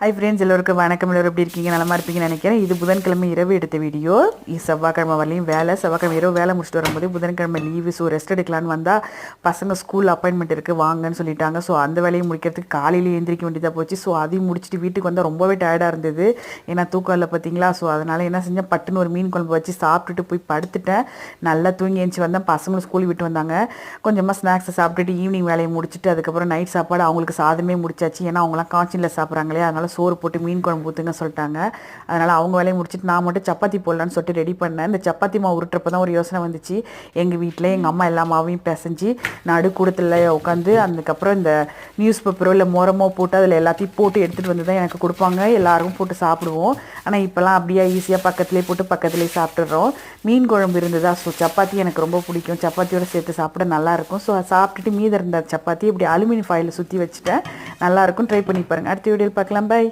Hi friends, எல்லோருக்கும் வணக்கம். எல்லோரும் எப்படி இருக்கீங்க? நலமா இருப்பீங்கன்னு நினைக்கிறேன். இது புதன்கிழமை இரவு எடுத்த வீடியோ. செவ்வாய்க்கிழமை வரலையும் வேலை, செவ்வாய்க்கிழமை இரவு வேலை முடிச்சுட்டு வரும்போது புதன்கிழமை லீவு. ஸோ ரெஸ்ட் எடுக்கலான்னு வந்தால் பசங்க ஸ்கூல் அப்பாயின்மெண்ட் இருக்குது வாங்கன்னு சொல்லிட்டாங்க. ஸோ அந்த வேலையை முடிக்கிறதுக்கு காலையிலேயே எழுந்திரிக்க வேண்டியதாக போச்சு. ஸோ அதையும் முடிச்சுட்டு வீட்டுக்கு வந்தால் ரொம்பவே டயர்டாக இருந்தது. ஏன்னா தூக்கம் இல்லை பார்த்தீங்களா. ஸோ அதனால் என்ன செஞ்சேன், பட்டுன்னு ஒரு மீன் குழம்பு வச்சு சாப்பிட்டுட்டு போய் படுத்துட்டேன். நல்லா தூங்கி எழுந்துச்சி வந்தேன். பசங்களும் ஸ்கூல் விட்டு வந்தாங்க. கொஞ்சமாக ஸ்நாக்ஸை சாப்பிட்டுட்டு ஈவினிங் வேலையை முடிச்சுட்டு அதுக்கப்புறம் நைட் சாப்பாடு அவங்களுக்கு சாதமே முடிச்சாச்சு. ஏன்னா அவங்களாம் காய்ச்சியில் சாப்பிட்றாங்களே, அதனால் சோறு போட்டு மீன் குழம்பு ஊற்றுங்க சொல்லிட்டாங்க. அதனால் அவங்க வேலையை முடிச்சுட்டு நான் மட்டும் சப்பாத்தி போடலான்னு சொல்லிட்டு ரெடி பண்ணேன். இந்த சப்பாத்தி மாவு உருட்டுறப்ப தான் ஒரு யோசனை வந்துச்சு. எங்கள் வீட்டில் எங்கள் அம்மா எல்லா மாவையும் பிசைஞ்சு நடு கூடத்தில் உட்காந்து அதுக்கப்புறம் இந்த நியூஸ் பேப்பரோ இல்லை மோரமோ போட்டு அதில் எல்லாத்தையும் போட்டு எடுத்துகிட்டு வந்து தான் எனக்கு கொடுப்பாங்க. எல்லாருக்கும் போட்டு சாப்பிடுவோம். ஆனால் இப்போல்லாம் அப்படியே ஈஸியாக பக்கத்துலேயே போட்டு பக்கத்துலேயே சாப்பிட்டுடுறோம். மீன் குழம்பு இருந்ததா. ஸோ சப்பாத்தி எனக்கு ரொம்ப பிடிக்கும். சப்பாத்தியோடு சேர்த்து சாப்பிட நல்லாயிருக்கும். ஸோ சாப்பிட்டுட்டு மீதி இருந்த சப்பாத்தி இப்படி அலுமினியம் ஃபாயிலில் சுற்றி வச்சுட்டேன். நல்லாயிருக்கும். ட்ரை பண்ணி பாருங்கள். அடுத்த வீடியோவில் பார்க்கலாம். பை.